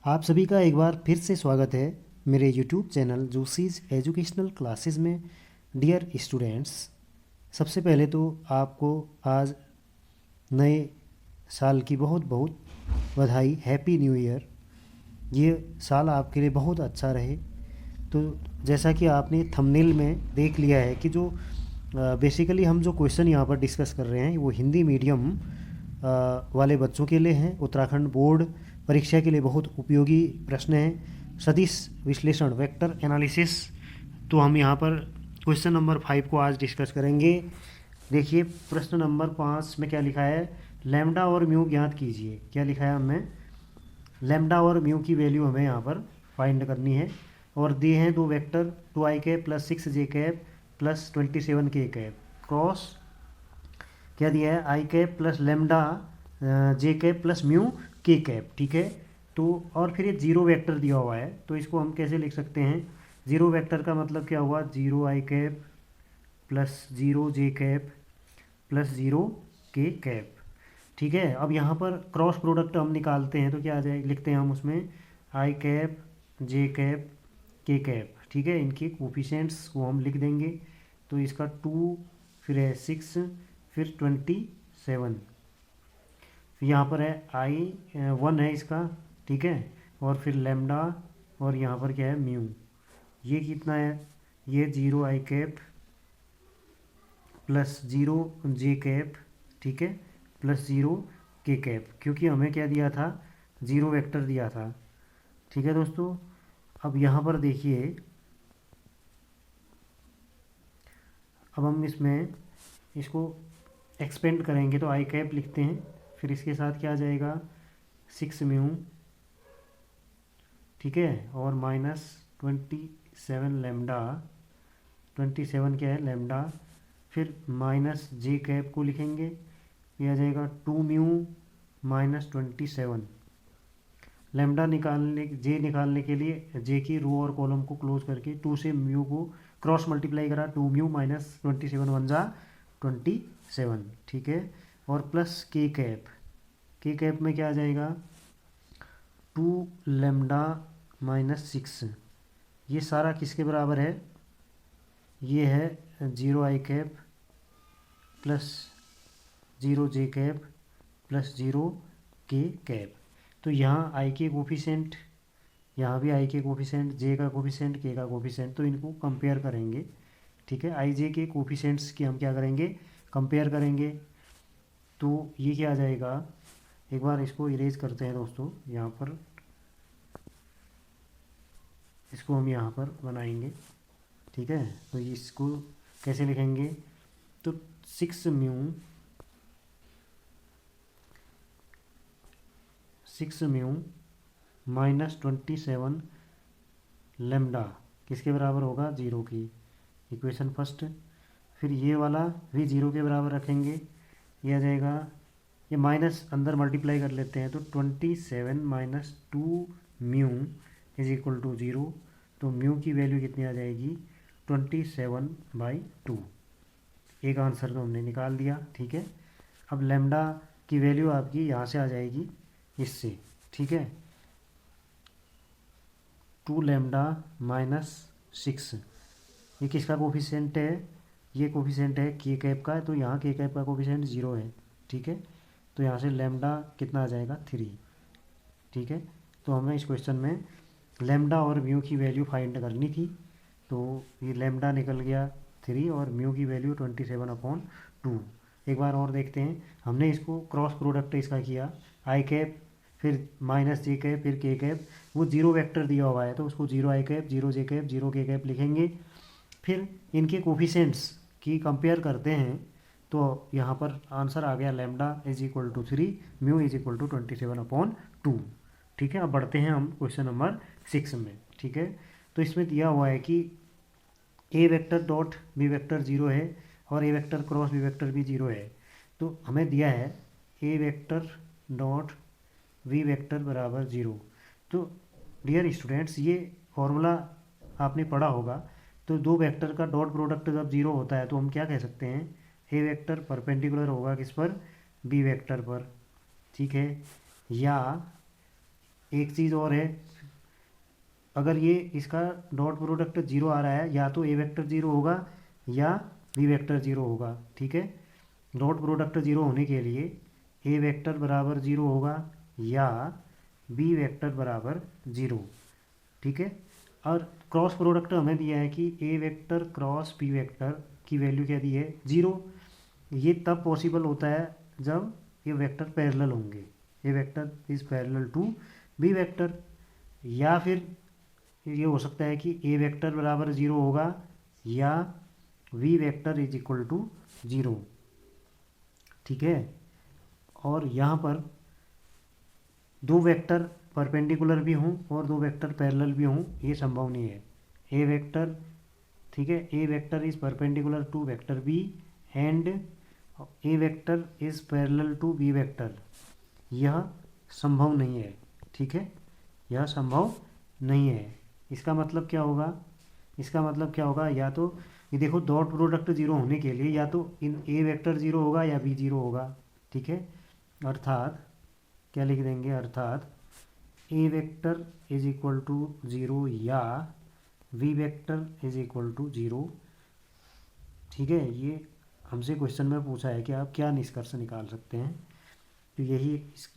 आप सभी का एक बार फिर से स्वागत है मेरे YouTube चैनल जोशीज़ एजुकेशनल क्लासेस में। डियर स्टूडेंट्स, सबसे पहले तो आपको आज नए साल की बहुत बहुत बधाई। Happy new year. ये साल आपके लिए बहुत अच्छा रहे। तो जैसा कि आपने थंबनेल में देख लिया है कि जो बेसिकली हम जो क्वेश्चन यहाँ पर डिस्कस कर रहे हैं वो हिंदी मीडियम वाले बच्चों के लिए हैं। उत्तराखंड बोर्ड परीक्षा के लिए बहुत उपयोगी प्रश्न हैं। सदिश विश्लेषण, वेक्टर एनालिसिस। तो हम यहाँ पर क्वेश्चन नंबर 5 को आज डिस्कस करेंगे। देखिए प्रश्न नंबर 5 में क्या लिखा है, लैम्डा और म्यू ज्ञात कीजिए। क्या लिखा है हमें, लैम्डा और म्यू की वैल्यू हमें यहाँ पर फाइंड करनी है। और दिए हैं दो vector, 2i cap plus 6j cap plus 27k cap cross क्या दिया है, i cap plus lambda j cap plus mu k cap. ठीक है, तो और फिर ये जीरो वेक्टर दिया हुआ है, तो इसको हम कैसे लिख सकते हैं। जीरो वेक्टर का मतलब क्या हुआ, 0i cap plus 0j cap plus 0k cap. ठीक है, अब यहाँ पर क्रॉस प्रोडक्ट हम निकालते हैं तो क्या आ जाए, लिखते हैं हम उसमें i cap j cap k cap. ठीक है, इनके कोफिशेंट्स को हम लिख देंगे। तो इसका 2, फिर है 6, फिर 27, फिर यहाँ पर है i 1 है इसका। ठीक है, और फिर लेमडा, और यहाँ पर क्या है म्यू। ये कितना है, ये 0i cap plus 0j cap. ठीक है, प्लस 0k कैप, क्योंकि हमें क्या दिया था, जीरो वेक्टर दिया था। ठीक है दोस्तों, अब यहाँ पर देखिए, अब हम इसमें इसको एक्सपेंड करेंगे तो i कैप लिखते हैं, फिर इसके साथ क्या आ जाएगा 6 म्यू। ठीक है, और माइनस 27 लेमडा, 27 क्या है लेमडा, फिर माइनस j कैप को लिखेंगे, ये आ जाएगा 2 म्यू माइनस 27। लेमडा निकालने, जे निकालने के लिए जे की रो और कॉलम को क्लोज करके 2 से म्यू को क्रॉस मल्टीप्लाई करा, 2 म्यू माइनस 27 वन जा 27। ठीक है, और प्लस के कैप में क्या आ जाएगा 2 लेमडा माइनस 6। ये सारा किसके बराबर है, ये है 0i cap plus 0j cap plus 0k cap. तो यहाँ आई के कोफिशेंट, यहाँ भी आई के कोफिशेंट, जे का कोफिशेंट, के का कोफिशेंट, तो इनको कंपेयर करेंगे। ठीक है, आई जे के कोफिशेंट्स की हम क्या करेंगे, कंपेयर करेंगे। तो ये क्या आ जाएगा, एक बार इसको इरेज करते हैं दोस्तों, यहाँ पर इसको हम यहाँ पर बनाएंगे। ठीक है, तो इसको कैसे लिखेंगे, तो 6 म्यू माइनस 27 लेमडा किसके बराबर होगा, जीरो की। इक्वेशन फर्स्ट, फिर ये वाला भी जीरो के बराबर रखेंगे, ये आ जाएगा, ये माइनस अंदर मल्टीप्लाई कर लेते हैं, तो 27 minus 2 mu is equal to 0। तो म्यू की वैल्यू कितनी आ जाएगी, 27/2। एक आंसर तो हमने निकाल दिया। ठीक है, अब लेमडा की वैल्यू आपकी यहाँ से आ जाएगी इससे। ठीक है, 2 लेमडा माइनस 6, ये किसका कोफिशिएंट है, ये कोफिशिएंट है के कैप का, तो यहाँ के कैप का कोफिशिएंट 0 है। ठीक है, तो यहाँ से लेमडा कितना आ जाएगा 3। ठीक है, तो हमें इस क्वेश्चन में लेमडा और म्यू की वैल्यू फाइंड करनी थी। तो ये लेमडा निकल गया 3 और म्यू की वैल्यू 27/2। एक बार और देखते हैं, हमने इसको क्रॉस प्रोडक्ट इसका किया, i कैप फिर माइनस j कैप फिर k कैप, वो जीरो वेक्टर दिया हुआ है तो उसको 0i cap 0j cap 0k cap लिखेंगे। फिर इनके कोफिशेंट्स की कंपेयर करते हैं, तो यहाँ पर आंसर आ गया lambda is equal to 3, mu is equal to 27/2। ठीक है, अब बढ़ते हैं हम क्वेश्चन नंबर 6 में। ठीक है, तो इसमें दिया हुआ है कि ए वेक्टर डॉट बी वेक्टर 0 है और ए वेक्टर क्रॉस बी वेक्टर भी 0 है। तो हमें दिया है a vector dot V vector बराबर 0। तो डियर स्टूडेंट्स, ये फॉर्मूला आपने पढ़ा होगा। तो दो वेक्टर का डॉट प्रोडक्ट जब 0 होता है तो हम क्या कह सकते हैं, ए वेक्टर परपेंडिकुलर होगा किस पर, बी वेक्टर पर। ठीक है, या एक चीज़ और है, अगर ये इसका डॉट प्रोडक्ट जीरो आ रहा है, या तो ए वेक्टर जीरो होगा या बी वेक्टर जीरो होगा। ठीक है, डॉट प्रोडक्ट जीरो होने के लिए ए वेक्टर बराबर जीरो होगा या बी वेक्टर बराबर जीरो। ठीक है, और क्रॉस प्रोडक्ट हमें दिया है कि ए वेक्टर क्रॉस बी वेक्टर की वैल्यू क्या दी है, जीरो। ये तब पॉसिबल होता है जब ये वेक्टर पैरेलल होंगे, a vector is parallel to b vector. या फिर ये हो सकता है कि ए वेक्टर बराबर ज़ीरो होगा या we vector is equal to zero. ठीक है, और यहाँ पर दो वेक्टर परपेंडिकुलर भी हों और दो वेक्टर पैरेलल भी हों, ये संभव नहीं है। ए वेक्टर, ठीक है, a vector is perpendicular to vector b and a vector is parallel to b vector, यह संभव नहीं है। ठीक है, यह संभव नहीं है। इसका मतलब क्या होगा, इसका मतलब क्या होगा, या तो ये देखो डॉट प्रोडक्ट जीरो होने के लिए या तो इन ए वेक्टर जीरो होगा या बी जीरो होगा। ठीक है, अर्थात क्या लिख देंगे, अर्थात a vector is equal to zero या we vector is equal to zero. ठीक है, ये हमसे क्वेश्चन में पूछा है कि आप क्या निष्कर्ष निकाल सकते हैं, तो यही इस